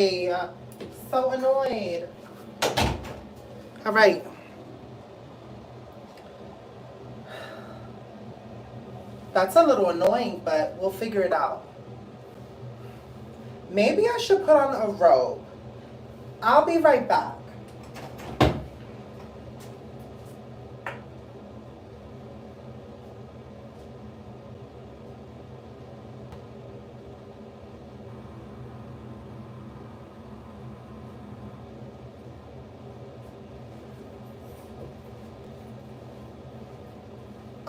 So annoyed. All right. That's a little annoying, but we'll figure it out. Maybe I should put on a robe. I'll be right back.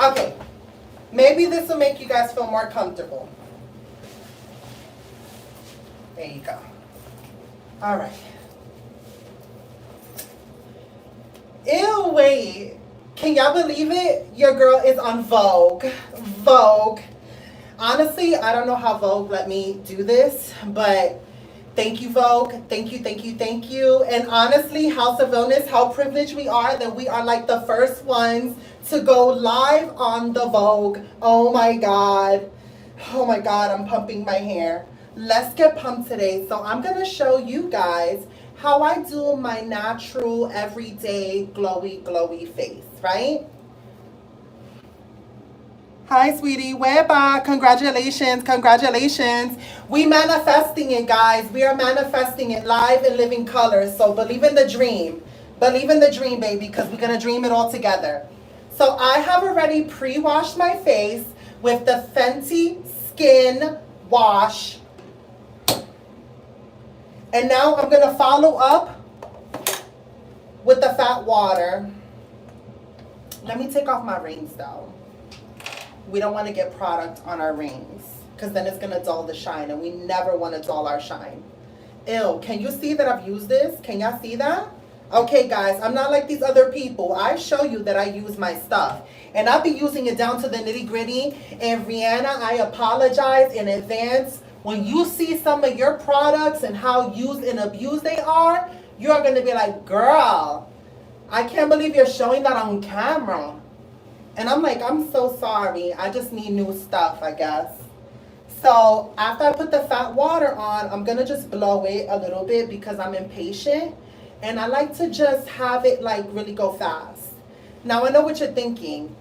Okay, maybe this will make you guys feel more comfortable. There you go. All right. Ew, wait. Can y'all believe it? Your girl is on Vogue. Vogue. Honestly, I don't know how Vogue let me do this, but thank you, Vogue. Thank you, thank you, thank you. And honestly, House of Illness, how privileged we are that we are like the first ones to go live on the Vogue. Oh my God. Oh my God, I'm pumping my hair. Let's get pumped today. So I'm going to show you guys how I do my natural, everyday, glowy face, right? Hi, sweetie. We're back. Congratulations. Congratulations. We manifesting it, guys. We are manifesting it live in living color. So believe in the dream. Believe in the dream, baby, because we're going to dream it all together. So I have already pre-washed my face with the Fenty Skin Wash. And now I'm going to follow up with the fat water. Let me take off my rings, though. We don't want to get product on our rings because then it's going to dull the shine, and we never want to dull our shine. Ew, can you see that I've used this? Can y'all see that? Okay, guys, I'm not like these other people. I show you that I use my stuff, and I'll be using it down to the nitty-gritty. And Rihanna, I apologize in advance. When you see some of your products and how used and abused they are, you're going to be like, girl, I can't believe you're showing that on camera. And I'm like, I'm so sorry. I just need new stuff, I guess. So after I put the fat water on, I'm going to just blow it a little bit because I'm impatient. And I like to just have it like really go fast. Now I know what you're thinking.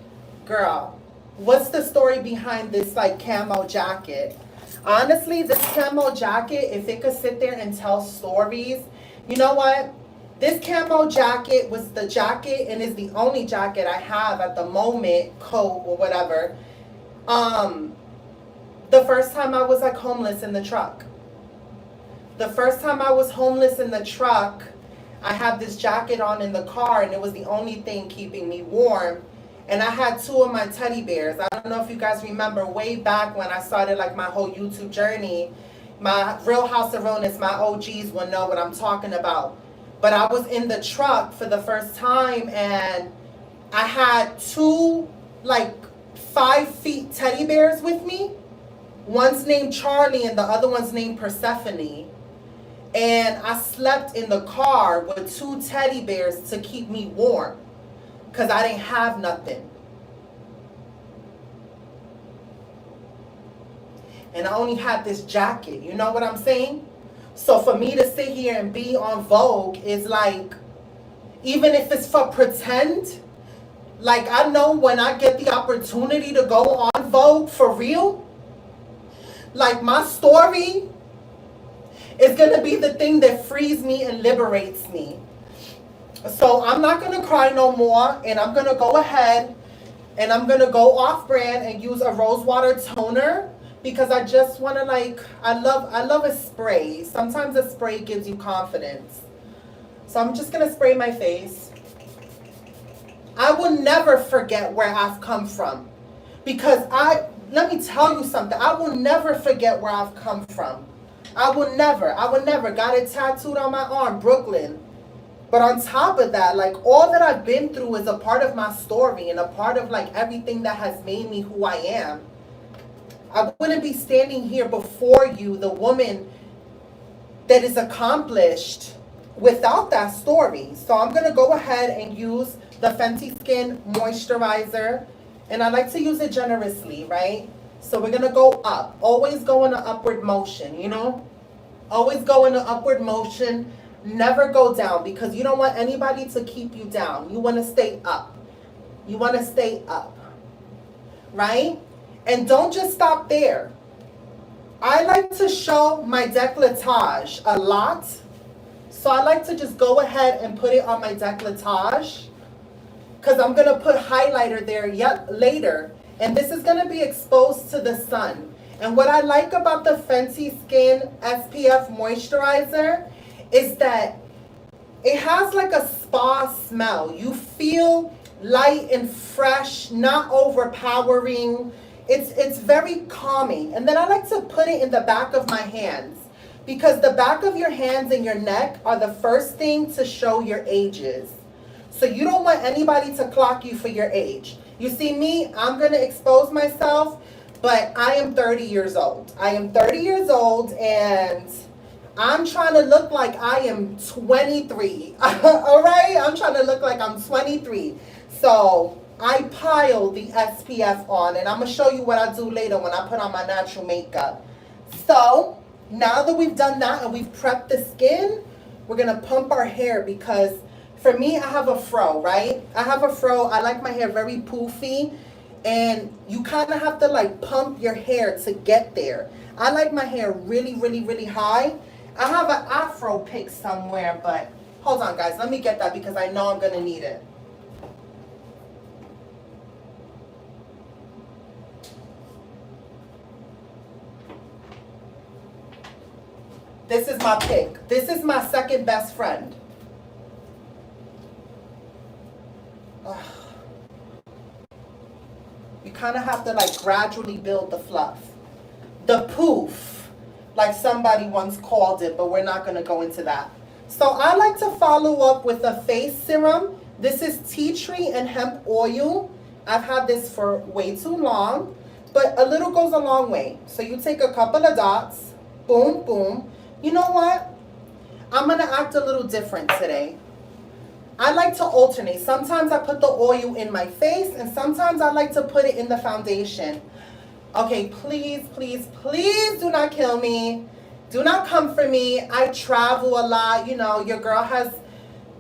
Girl, what's the story behind this like camo jacket? Honestly, this camo jacket, if it could sit there and tell stories, you know what? This camo jacket was the jacket and is the only jacket I have at the moment, coat or whatever. The first time I was like homeless in the truck. The first time I was homeless in the truck, I had this jacket on in the car and it was the only thing keeping me warm. And I had two of my teddy bears. I don't know if you guys remember way back when I started like my whole YouTube journey. My Real House of Illness, my OGs will know what I'm talking about. But I was in the truck for the first time and I had two like 5 feet teddy bears with me. One's named Charlie and the other one's named Persephone. And I slept in the car with 2 teddy bears to keep me warm because I didn't have nothing. And I only had this jacket, you know what I'm saying? So for me to sit here and be on Vogue is like, even if it's for pretend, like I know when I get the opportunity to go on Vogue for real, like my story is going to be the thing that frees me and liberates me. So I'm not going to cry no more, and I'm going to go ahead and I'm going to go off brand and use a rose water toner because I just want to like, I love a spray. Sometimes a spray gives you confidence. So I'm just going to spray my face. I will never forget where I've come from because let me tell you something. I will never forget where I've come from. I will never. Got it tattooed on my arm, Brooklyn. But on top of that, like all that I've been through is a part of my story and a part of like everything that has made me who I am. I wouldn't be standing here before you, the woman that is accomplished, without that story. So I'm going to go ahead and use the Fenty Skin Moisturizer. And I like to use it generously, right? So we're going to go up. Always go in an upward motion, you know? Always go in an upward motion. Never go down, because you don't want anybody to keep you down. You want to stay up. You want to stay up. Right? And don't just stop there. I like to show my décolletage a lot. So I like to just go ahead and put it on my décolletage, because I'm going to put highlighter there yet later. And this is going to be exposed to the sun. And what I like about the Fenty Skin SPF moisturizer is that it has like a spa smell. You feel light and fresh, not overpowering. It's very calming. And then I like to put it in the back of my hands, because the back of your hands and your neck are the first thing to show your ages. So you don't want anybody to clock you for your age. You see me, I'm going to expose myself, but I am 30 years old. I am 30 years old, and I'm trying to look like I am 23. All right? I'm trying to look like I'm 23. So I pile the SPF on, and I'm going to show you what I do later when I put on my natural makeup. So now that we've done that and we've prepped the skin, we're going to pump our hair, because for me, I have a fro, right? I have a fro. I like my hair very poofy, and you kind of have to like pump your hair to get there. I like my hair really, really, really high. I have an afro pick somewhere, but hold on, guys. Let me get that, because I know I'm going to need it. This is my pick. This is my second best friend. You kind of have to like gradually build the fluff. The poof, like somebody once called it, but we're not going to go into that. So I like to follow up with a face serum. This is tea tree and hemp oil. I've had this for way too long, but a little goes a long way. So you take a couple of dots, boom, boom. You know what? I'm going to act a little different today. I like to alternate. Sometimes I put the oil in my face, and sometimes I like to put it in the foundation. Okay, please, please, please do not kill me. Do not come for me. I travel a lot. You know, your girl has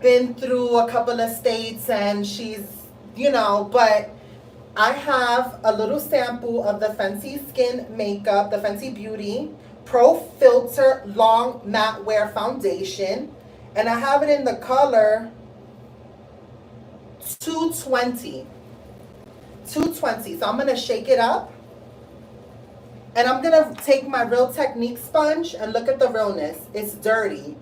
been through a couple of states, and she's, you know, but I have a little sample of the Fenty Skin makeup, the Fenty Beauty Pro Filter Long Matte Wear Foundation, and I have it in the color 220. 220. So I'm going to shake it up. And I'm going to take my Real Technique sponge, and look at the realness. It's dirty.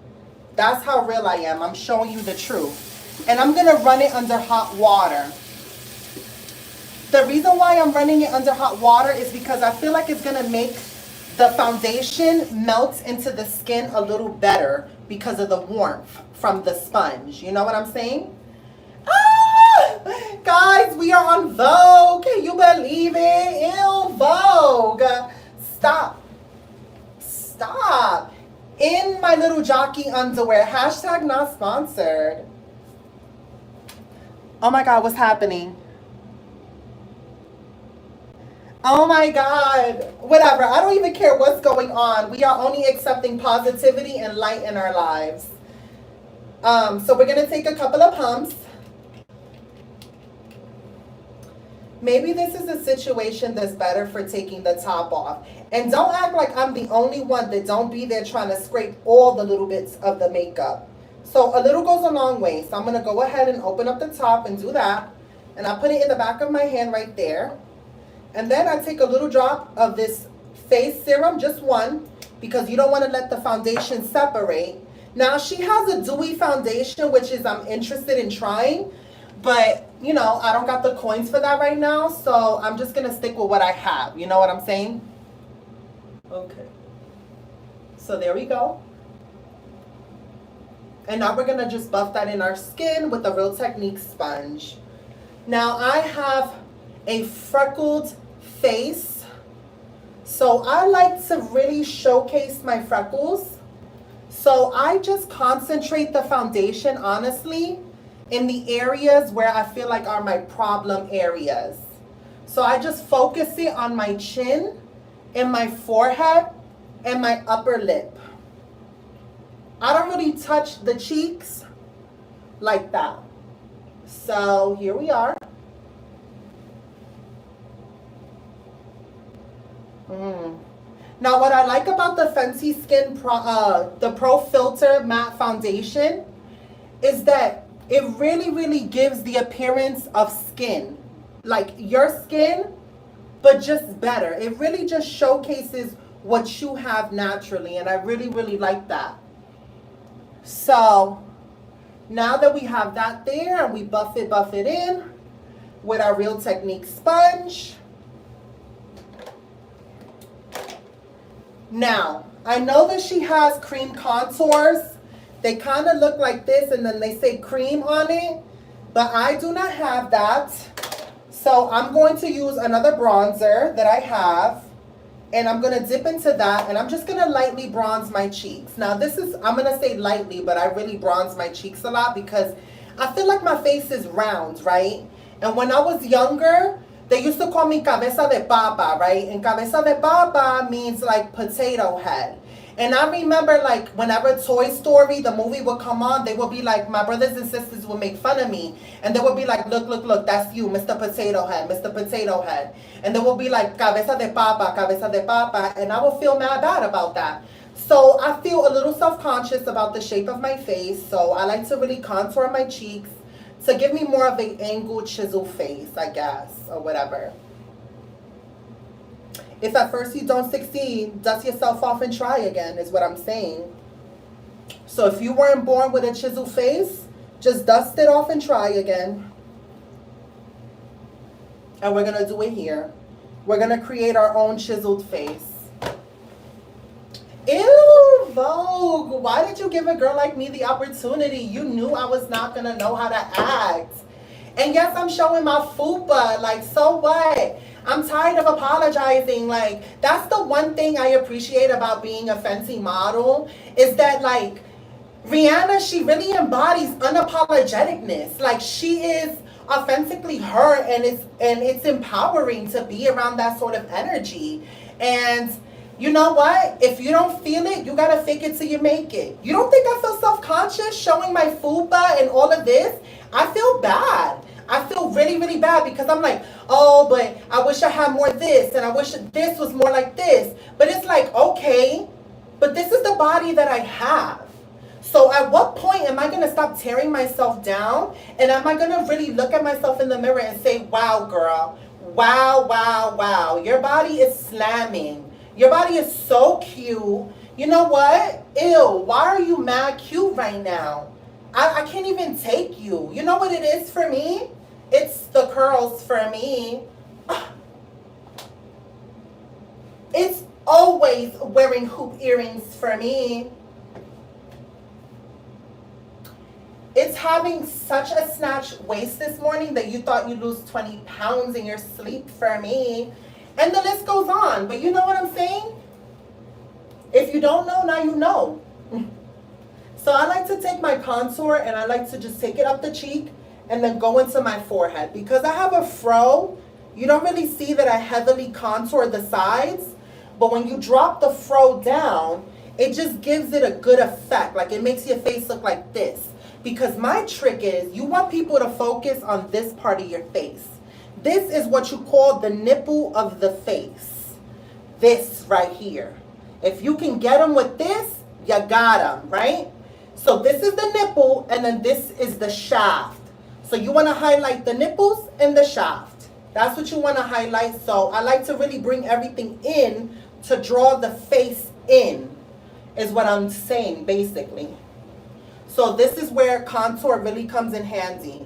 That's how real I am. I'm showing you the truth. And I'm going to run it under hot water. The reason why I'm running it under hot water is because I feel like it's going to make the foundation melt into the skin a little better because of the warmth from the sponge. You know what I'm saying? Guys, we are on Vogue. Can you believe it? Ew, Vogue. Stop. Stop. In my little jockey underwear. Hashtag not sponsored. Oh my God, what's happening? Oh my God. Whatever. I don't even care what's going on. We are only accepting positivity and light in our lives. So we're going to take a couple of pumps. Maybe this is a situation that's better for taking the top off. And don't act like I'm the only one that don't be there trying to scrape all the little bits of the makeup. So a little goes a long way. So I'm going to go ahead and open up the top and do that. And I put it in the back of my hand right there. And then I take a little drop of this face serum, just one, because you don't want to let the foundation separate. Now she has a dewy foundation, which is I'm interested in trying. But, you know, I don't got the coins for that right now, so I'm just going to stick with what I have. You know what I'm saying? Okay. So there we go. And now we're going to just buff that in our skin with the Real Technique sponge. Now I have a freckled face, so I like to really showcase my freckles. So I just concentrate the foundation, honestly, in the areas where I feel like are my problem areas. So I just focus it on my chin and my forehead and my upper lip. I don't really touch the cheeks like that. So here we are. Now what I like about the Fenty Skin the Pro Filter Matte Foundation is that it really, really gives the appearance of skin. Like your skin, but just better. It really just showcases what you have naturally, and I really, really like that. So now that we have that there, and we buff it in with our Real Technique sponge. Now, I know that she has cream contours. They kind of look like this, and then they say cream on it, but I do not have that. So I'm going to use another bronzer that I have, and I'm going to dip into that, and I'm just going to lightly bronze my cheeks. Now this is, I'm going to say lightly, but I really bronze my cheeks a lot because I feel like my face is round, right? And when I was younger, they used to call me cabeza de papa, right? And cabeza de papa means like potato head. And I remember like whenever Toy Story, the movie would come on, they would be like, my brothers and sisters would make fun of me. And they would be like, look, look, look, that's you, Mr. Potato Head, Mr. Potato Head. And they would be like, cabeza de papa, cabeza de papa. And I would feel mad bad about that. So I feel a little self-conscious about the shape of my face. So I like to really contour my cheeks to give me more of an angled chisel face, I guess, or whatever. If at first you don't succeed, dust yourself off and try again, is what I'm saying. So if you weren't born with a chisel face, just dust it off and try again. And we're going to do it here. We're going to create our own chiseled face. Ew, Vogue, why did you give a girl like me the opportunity? You knew I was not going to know how to act. And yes, I'm showing my fupa, like, so what? I'm tired of apologizing. Like, that's the one thing I appreciate about being a Fenty model, is that, like, Rihanna, she really embodies unapologeticness. Like, she is authentically her, and it's empowering to be around that sort of energy. And you know what? If you don't feel it, you gotta fake it till you make it. You don't think I feel self-conscious showing my fupa and all of this? I feel bad. I feel really, really bad because I'm like, oh, but I wish I had more this, and I wish this was more like this. But it's like, okay, but this is the body that I have. So at what point am I going to stop tearing myself down? And am I going to really look at myself in the mirror and say, wow, girl, wow, wow, wow, your body is slamming. Your body is so cute. You know what? Ew, why are you mad cute right now? I can't even take you. You know what it is for me? It's the curls for me. It's always wearing hoop earrings for me. It's having such a snatched waist this morning that you thought you'd lose 20 pounds in your sleep for me. And the list goes on. But you know what I'm saying? If you don't know, now you know. So I like to take my contour and I like to just take it up the cheek and then go into my forehead. Because I have a fro, you don't really see that I heavily contour the sides. But when you drop the fro down, it just gives it a good effect. Like it makes your face look like this. Because my trick is, you want people to focus on this part of your face. This is what you call the nipple of the face. This right here. If you can get them with this, you got them, right? So this is the nipple, and then this is the shaft. So you want to highlight the nipples and the shaft. That's what you want to highlight. So I like to really bring everything in to draw the face in, is what I'm saying, basically. So this is where contour really comes in handy.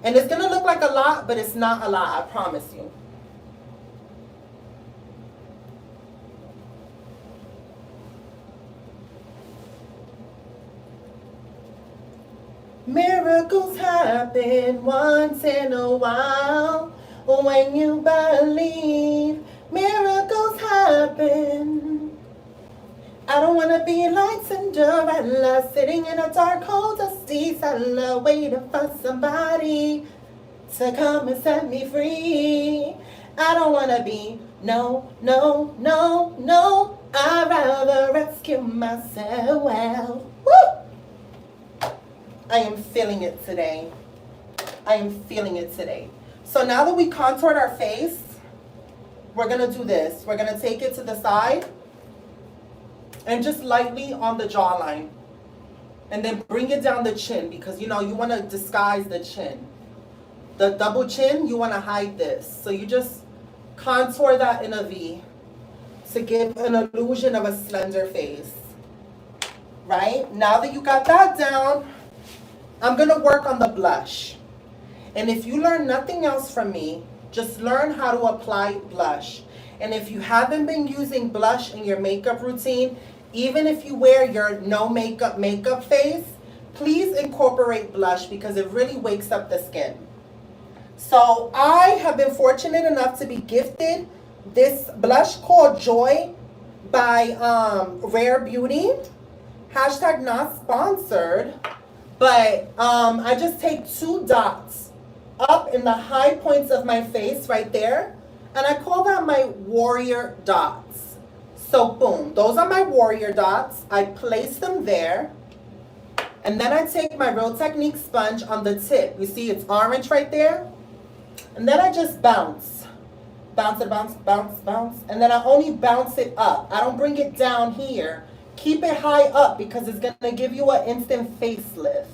And it's going to look like a lot, but it's not a lot, I promise you. Miracles happen once in a while when you believe. Miracles happen. I don't want to be like Cinderella, sitting in a dark hole, dusty cellar, waiting for somebody to come and set me free. I don't want to be, no, no, no, no. I'd rather rescue myself. Woo! I am feeling it today. I am feeling it today. So now that we contoured our face, we're going to do this. We're going to take it to the side and just lightly on the jawline. And then bring it down the chin because, you know, you want to disguise the chin. The double chin, you want to hide this. So you just contour that in a V to give an illusion of a slender face. Right? Now that you got that down, I'm going to work on the blush. And if you learn nothing else from me, just learn how to apply blush. And if you haven't been using blush in your makeup routine, even if you wear your no makeup face, please incorporate blush because it really wakes up the skin. So I have been fortunate enough to be gifted this blush called Joy by Rare Beauty. Hashtag not sponsored. But I just take 2 dots up in the high points of my face right there. And I call that my warrior dots. So boom, those are my warrior dots. I place them there. And then I take my Real Technique sponge on the tip. You see it's orange right there? And then I just bounce. Bounce it, bounce, bounce, bounce. And then I only bounce it up. I don't bring it down here. Keep it high up because it's going to give you an instant facelift.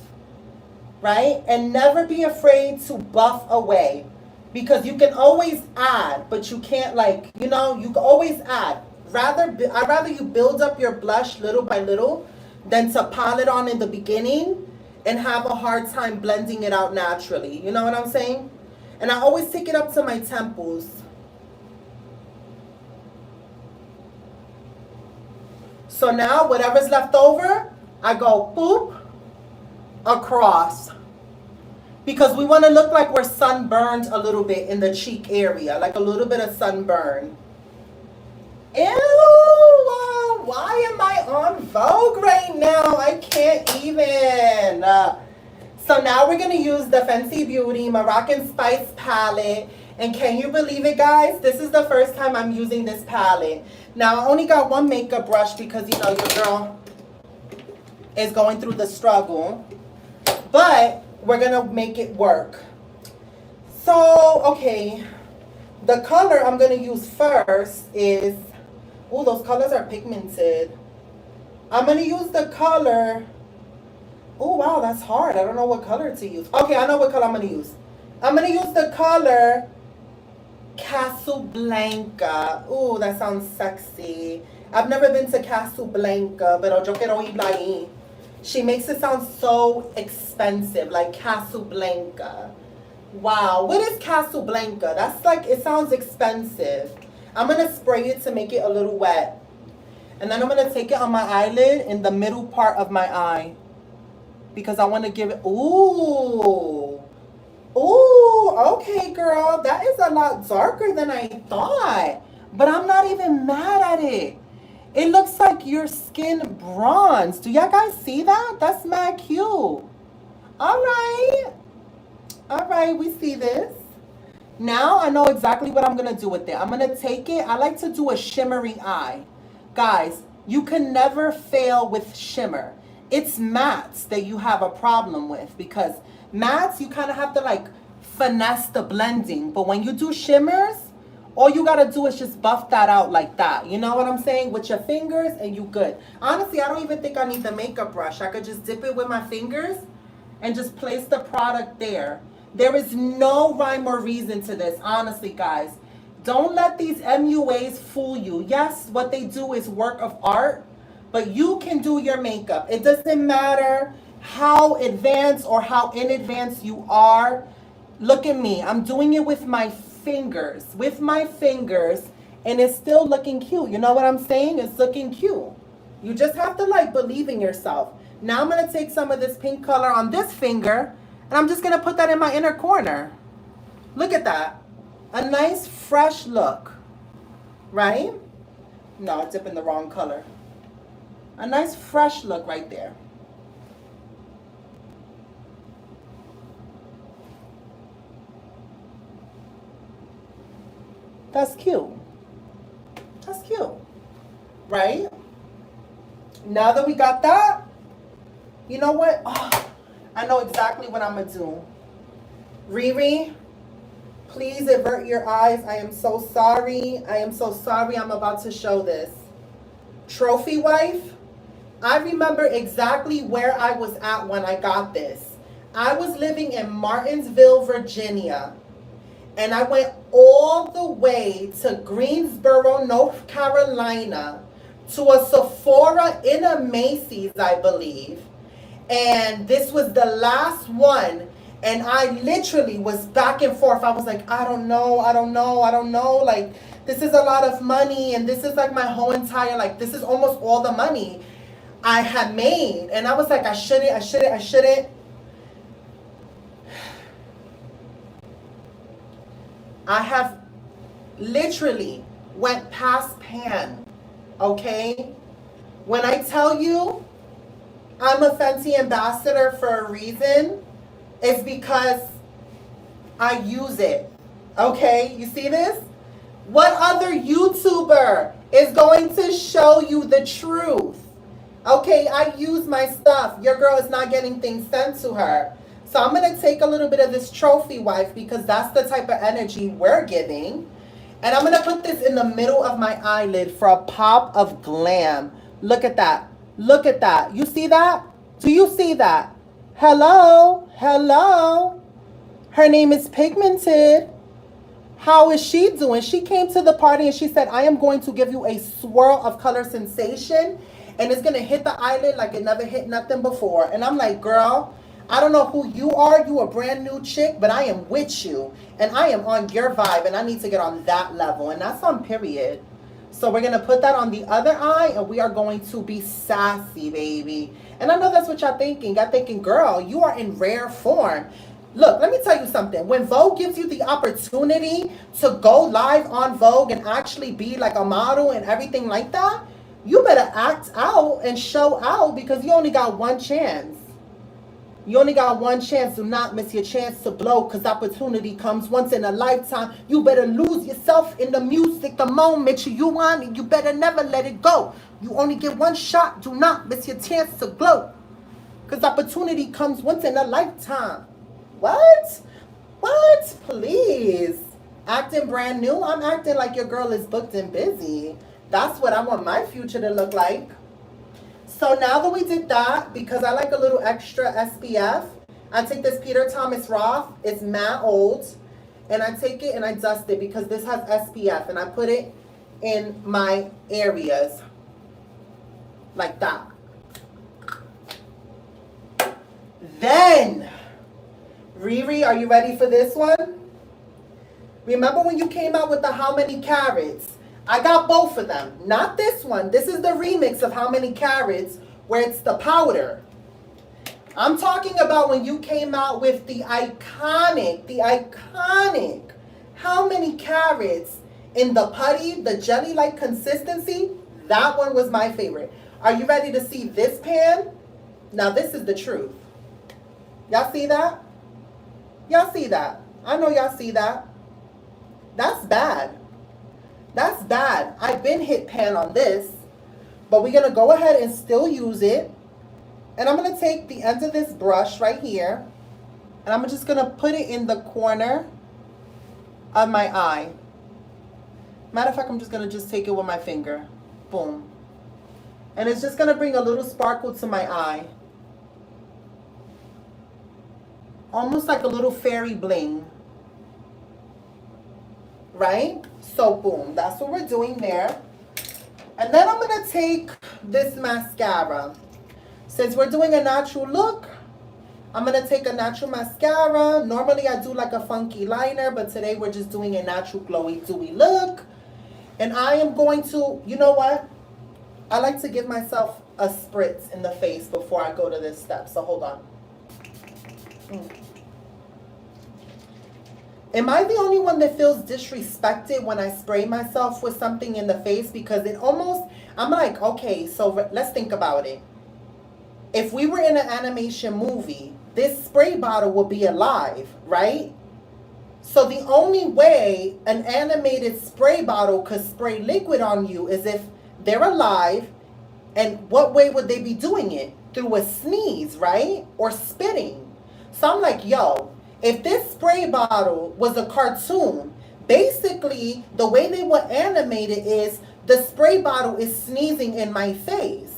Right? And never be afraid to buff away. Because you can always add, but you can't like, you know, you can always add. I'd rather you build up your blush little by little than to pile it on in the beginning and have a hard time blending it out naturally. You know what I'm saying? And I always take it up to my temples. So now whatever's left over, I go boop across. Because we want to look like we're sunburned a little bit in the cheek area, like a little bit of sunburn. Ew, why am I on Vogue right now? I can't even. So now we're going to use the Fenty Beauty Moroccan Spice palette. And can you believe it, guys? This is the first time I'm using this palette. Now, I only got 1 makeup brush because, you know, your girl is going through the struggle. But we're going to make it work. So, okay. The color I'm going to use first is... Oh, those colors are pigmented. I'm going to use the color... Oh, wow, that's hard. I don't know what color to use. Okay, I know what color I'm going to use. I'm going to use the color Casablanca. Oh, that sounds sexy. I've never been to Casablanca, but yo quiero ir ahí. She makes it sound so expensive, like Casablanca. Wow, what is Casablanca? That's like, it sounds expensive. I'm going to spray it to make it a little wet. And then I'm going to take it on my eyelid in the middle part of my eye. Because I want to give it, ooh. Ooh, okay, girl. That is a lot darker than I thought. But I'm not even mad at it. It looks like your skin bronze. Do y'all guys see that? That's mad cute. All right. All right, we see this. Now I know exactly what I'm going to do with it. I'm going to take it. I like to do a shimmery eye. Guys, you can never fail with shimmer. It's mattes that you have a problem with because mattes, you kind of have to like finesse the blending. But when you do shimmers, all you got to do is just buff that out like that. You know what I'm saying? With your fingers and you good. Honestly, I don't even think I need the makeup brush. I could just dip it with my fingers and just place the product there. There is no rhyme or reason to this, honestly, guys. Don't let these MUAs fool you. Yes, what they do is work of art, but you can do your makeup. It doesn't matter how advanced or how in advance you are. Look at me. I'm doing it with my fingers. And it's still looking cute. You know what I'm saying? It's looking cute. You just have to like believe in yourself. Now I'm going to take some of this pink color on this finger and I'm just going to put that in my inner corner. Look at that. A nice fresh look. Right? No, I dipped in the wrong color. A nice fresh look right there. That's cute. That's cute. Right? Now that we got that, you know what? Oh, I know exactly what I'm going to do. Riri, please avert your eyes. I am so sorry. I am so sorry I'm about to show this. Trophy wife, I remember exactly where I was at when I got this. I was living in Martinsville, Virginia. And I went all the way to Greensboro, North Carolina, to a Sephora in a Macy's, I believe. And this was the last one. And I literally was back and forth. I was like, I don't know. Like, this is a lot of money. And this is like my whole entire, like, this is almost all the money I had made. And I was like, I shouldn't. I have literally went past pan, okay? When I tell you I'm a Fenty ambassador for a reason, it's because I use it, okay? You see this? What other YouTuber is going to show you the truth? Okay, I use my stuff. Your girl is not getting things sent to her. So I'm going to take a little bit of this trophy wife because that's the type of energy we're giving. And I'm going to put this in the middle of my eyelid for a pop of glam. Look at that. Look at that. You see that? Do you see that? Hello? Hello? Her name is Pigmented. How is she doing? She came to the party and she said, I am going to give you a swirl of color sensation. And it's going to hit the eyelid like it never hit nothing before. And I'm like, girl, I don't know who you are. You a brand new chick, but I am with you. And I am on your vibe. And I need to get on that level. And that's on period. So we're going to put that on the other eye. And we are going to be sassy, baby. And I know that's what y'all thinking. Y'all thinking, girl, you are in rare form. Look, let me tell you something. When Vogue gives you the opportunity to go live on Vogue and actually be like a model and everything like that, you better act out and show out because you only got one chance. You only got one chance. Do not miss your chance to blow because opportunity comes once in a lifetime. You better lose yourself in the music the moment you want it. You better never let it go. You only get one shot. Do not miss your chance to glow because opportunity comes once in a lifetime. What? What? Please. Acting brand new? I'm acting like your girl is booked and busy. That's what I want my future to look like. So now that we did that, because I like a little extra SPF, I take this Peter Thomas Roth. It's matte old. And I take it and I dust it because this has SPF. And I put it in my areas. Like that. Then, Riri, are you ready for this one? Remember when you came out with the How Many Carats? I got both of them. Not this one. This is the remix of How Many Carats where it's the powder. I'm talking about when you came out with the iconic How Many Carats in the putty, the jelly-like consistency. That one was my favorite. Are you ready to see this pan? Now this is the truth. Y'all see that? Y'all see that? I know y'all see that. That's bad. That's bad. I've been hit pan on this, but we're going to go ahead and still use it. And I'm going to take the end of this brush right here, and I'm just going to put it in the corner of my eye. Matter of fact, I'm just going to take it with my finger. Boom. And it's just going to bring a little sparkle to my eye. Almost like a little fairy bling. Right? So boom, that's what we're doing there. And then I'm going to take this mascara. Since we're doing a natural look, I'm going to take a natural mascara. Normally I do like a funky liner, but today we're just doing a natural glowy dewy look. And I am going to, you know what? I like to give myself a spritz in the face before I go to this step. So hold on. Am I the only one that feels disrespected when I spray myself with something in the face? Because it almost, I'm like, okay, so let's think about it. If we were in an animation movie, this spray bottle would be alive, right? So the only way an animated spray bottle could spray liquid on you is if they're alive. And what way would they be doing it? through a sneeze, right? Or spitting. So I'm like, yo, if this spray bottle was a cartoon, basically the way they would animate it is the spray bottle is sneezing in my face.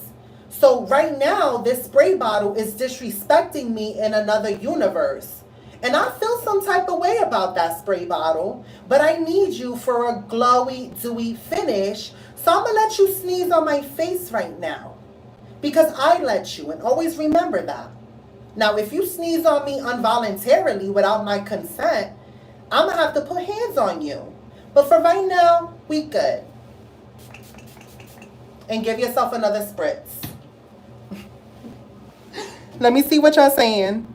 So right now, this spray bottle is disrespecting me in another universe. And I feel some type of way about that spray bottle, but I need you for a glowy, dewy finish. So I'm gonna let you sneeze on my face right now because I let you, and always remember that. Now, if you sneeze on me involuntarily without my consent, I'm gonna have to put hands on you. But for right now, we good. And give yourself another spritz. Let me see what y'all saying.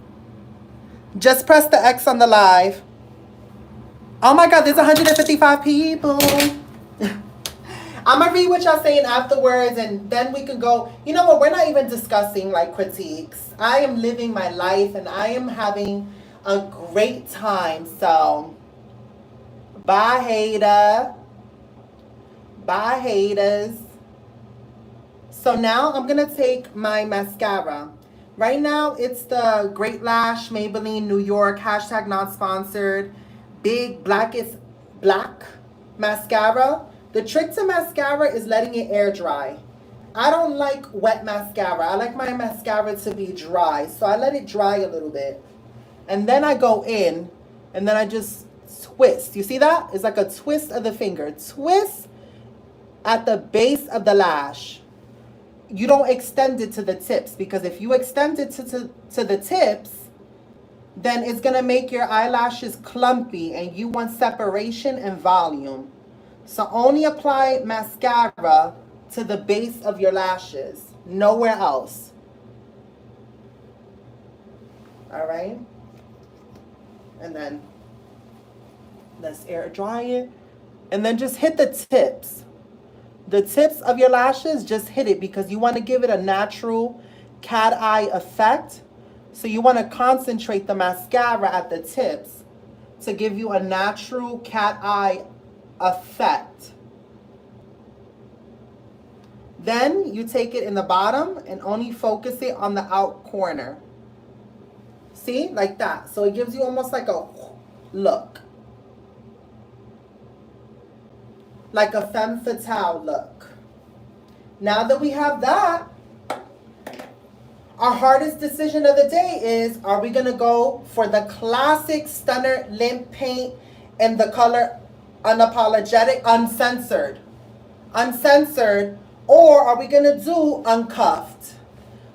Just press the X on the live. Oh my God, there's 155 people. I'm going to read what y'all saying afterwards, and then we can go. You know what? We're not even discussing like critiques. I am living my life, and I am having a great time. So, bye, hater. Bye, haters. So now I'm going to take my mascara. Right now, it's the Great Lash Maybelline New York, hashtag not sponsored, big blackest black mascara. The trick to mascara is letting it air dry. I don't like wet mascara. I like my mascara to be dry. So I let it dry a little bit. And then I go in and then I just twist. You see that? It's like a twist of the finger. Twist at the base of the lash. You don't extend it to the tips, because if you extend it to the tips, then it's going to make your eyelashes clumpy, and you want separation and volume. So only apply mascara to the base of your lashes, nowhere else. All right? And then let's air dry it. And then just hit the tips. The tips of your lashes, just hit it because you want to give it a natural cat eye effect. So you want to concentrate the mascara at the tips to give you a natural cat eye effect. Then you take it in the bottom and only focus it on the out corner. See, like that. So it gives you almost like a look. Like a femme fatale look. Now that we have that, our hardest decision of the day is, are we going to go for the classic Stunner Limp Paint and the color Unapologetic, Uncensored? Uncensored, or are we going to do Uncuffed?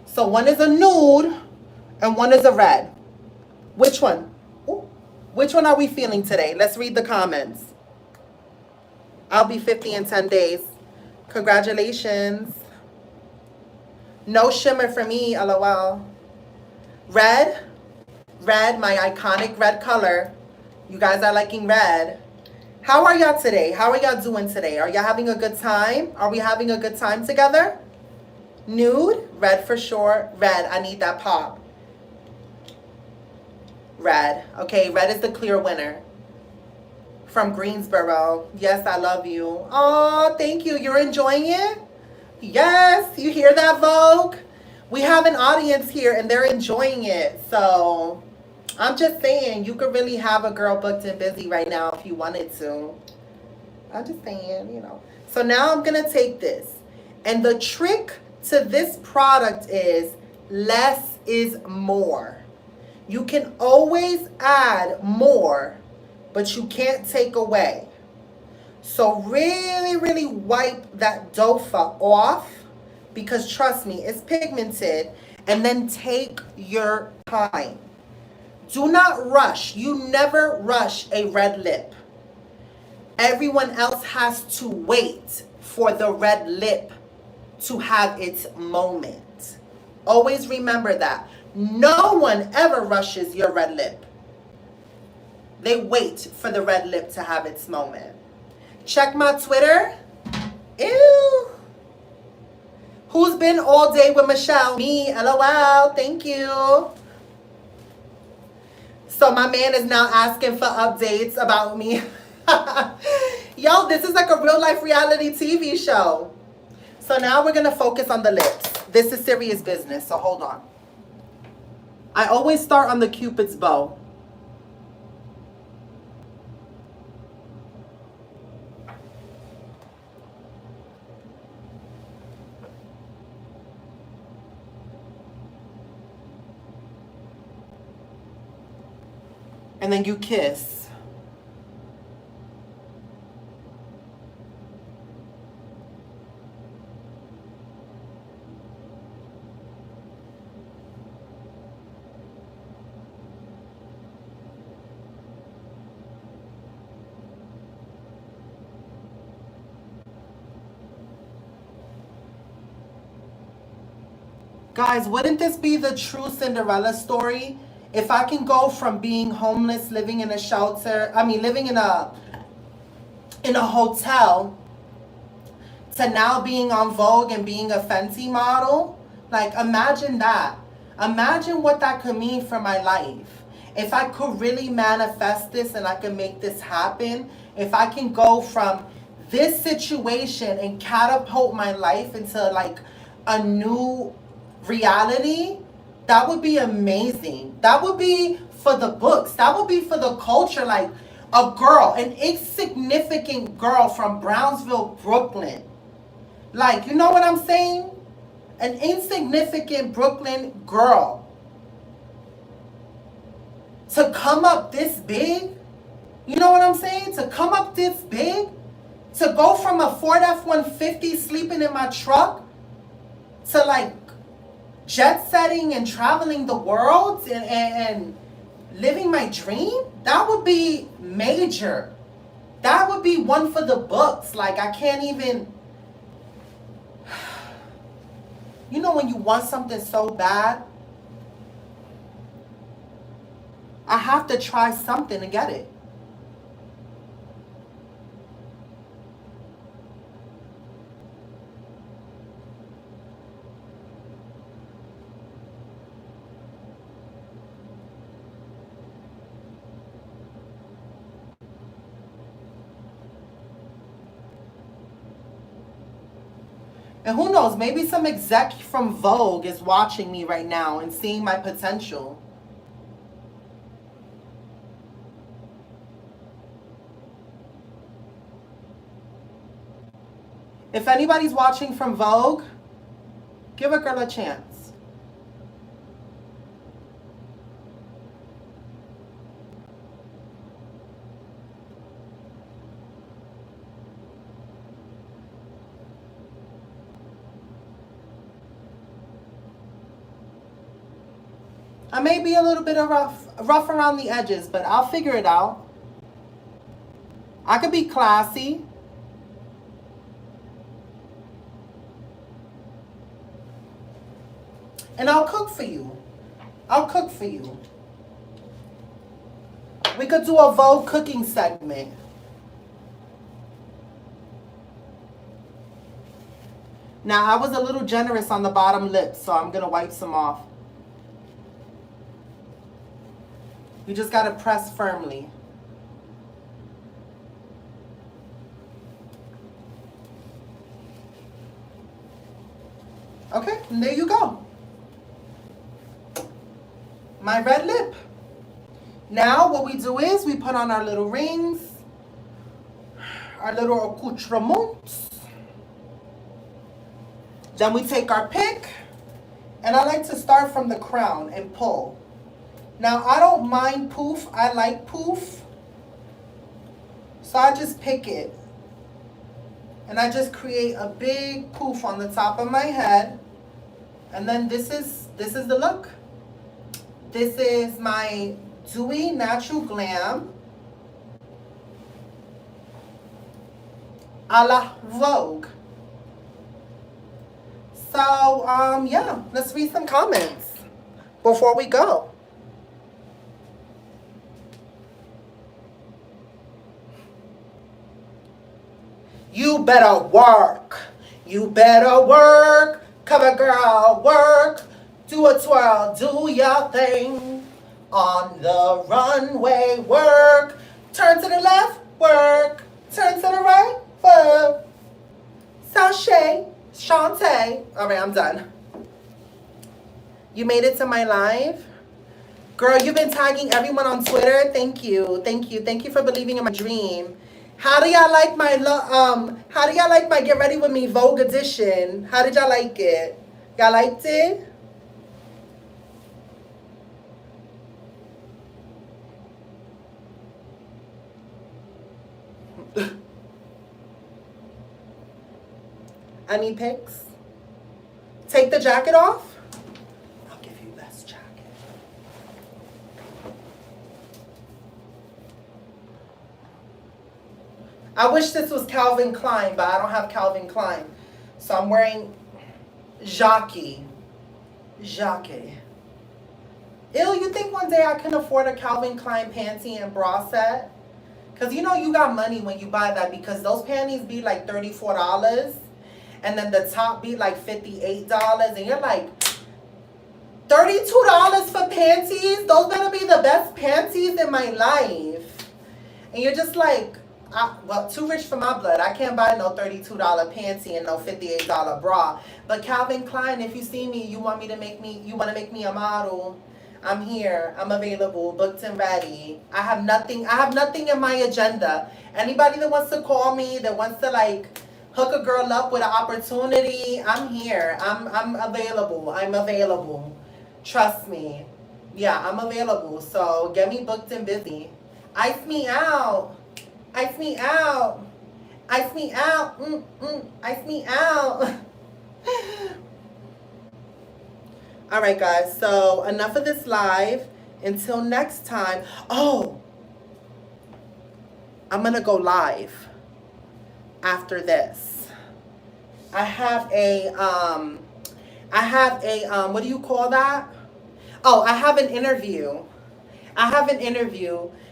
So one is a nude and one is a red. Which one? Ooh. Which one are we feeling today? Let's read the comments. I'll be 50 in 10 days. Congratulations. No shimmer for me, LOL. Red, my iconic red color. You guys are liking red. How are y'all today? How are y'all doing today? Are y'all having a good time? Are we having a good time together? Nude, red for sure. Red, I need that pop. Red. Okay, red is the clear winner. From Greensboro. Yes, I love you. Oh, thank you. You're enjoying it? Yes. You hear that, Vogue? We have an audience here and they're enjoying it. So I'm just saying, you could really have a girl booked and busy right now if you wanted to. I'm just saying, you know. So now I'm going to take this. And the trick to this product is less is more. You can always add more, but you can't take away. So really, really wipe that dofa off, because trust me, it's pigmented, and then take your time. Do not rush. You never rush a red lip. Everyone else has to wait for the red lip to have its moment. Always remember that. No one ever rushes your red lip. They wait for the red lip to have its moment. Check my Twitter. Ew. Who's been all day with Michelle? Me, LOL. Thank you. So my man is now asking for updates about me. Yo, this is like a real life reality TV show. So now we're going to focus on the lips. This is serious business, so hold on. I always start on the Cupid's bow. And then you kiss. Guys, wouldn't this be the true Cinderella story? If I can go from being homeless, living in a shelter, living in a hotel, to now being on Vogue and being a Fenty model, like imagine that. Imagine what that could mean for my life. If I could really manifest this and I could make this happen, if I can go from this situation and catapult my life into like a new reality, that would be amazing. That would be for the books. That would be for the culture. Like a girl, an insignificant girl from Brownsville, Brooklyn. Like, you know what I'm saying? An insignificant Brooklyn girl. To come up this big, you know what I'm saying? To come up this big, to go from a Ford F-150 sleeping in my truck to like jet setting and traveling the world and living my dream, that would be major. That would be one for the books. Like I can't even, you know when you want something so bad, I have to try something to get it. And who knows, maybe some exec from Vogue is watching me right now and seeing my potential. If anybody's watching from Vogue, give a girl a chance. I may be a little bit of rough around the edges, but I'll figure it out. I could be classy. And I'll cook for you. I'll cook for you. We could do a Vogue cooking segment. Now, I was a little generous on the bottom lip, so I'm going to wipe some off. You just got to press firmly. Okay, and there you go. My red lip. Now what we do is we put on our little rings, our little accoutrements. Then we take our pick, and I like to start from the crown and pull. Now, I don't mind poof. I like poof. So I just pick it. And I just create a big poof on the top of my head. And then this is the look. This is my Dewy Natural Glam a la Vogue. So, yeah, let's read some comments before we go. You better work. You better work. Come on, girl, work. Do a twirl, do your thing. On the runway, work. Turn to the left, work. Turn to the right, work. Sashay, Shantae. All right, I'm done. You made it to my live? Girl, you've been tagging everyone on Twitter. Thank you. Thank you. Thank you for believing in my dream. How do y'all like my how do y'all like my Get Ready With Me Vogue edition? How did y'all like it? Y'all liked it? I need pics. Take the jacket off. I'll give you this jacket. I wish this was Calvin Klein, but I don't have Calvin Klein. So I'm wearing Jackie. Jackie. Ew, you think one day I can afford a Calvin Klein panty and bra set? Because you know you got money when you buy that, because those panties be like $34. And then the top be like $58. And you're like, $32 for panties? Those better be the best panties in my life. And you're just like, well, too rich for my blood. I can't buy no $32 panty and no $58 bra. But Calvin Klein, if you see me, you want to make me a model, I'm here. I'm available, booked and ready. I have nothing in my agenda. Anybody that wants to call me, that wants to like hook a girl up with an opportunity, I'm here. I'm available. I'm available. Trust me. Yeah, I'm available. So get me booked and busy. Ice me out. Ice me out. Ice me out. Ice me out. All right, guys. So enough of this live. Until next time. Oh, I'm gonna go live after this. I have a what do you call that? Oh, I have an interview.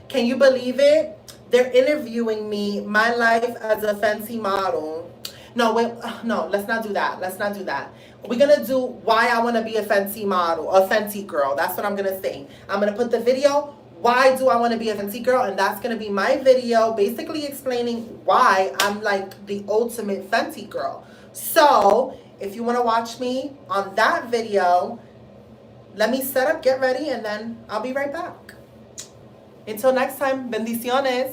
Can you believe it? They're interviewing me, my life as a Fenty model. No, wait, no, let's not do that. We're gonna do why I wanna be a Fenty model, a Fenty girl. That's what I'm gonna say. I'm gonna put the video, why do I wanna be a Fenty girl? And that's gonna be my video, basically explaining why I'm like the ultimate Fenty girl. So, if you wanna watch me on that video, let me set up, get ready, and then I'll be right back. Until next time, bendiciones.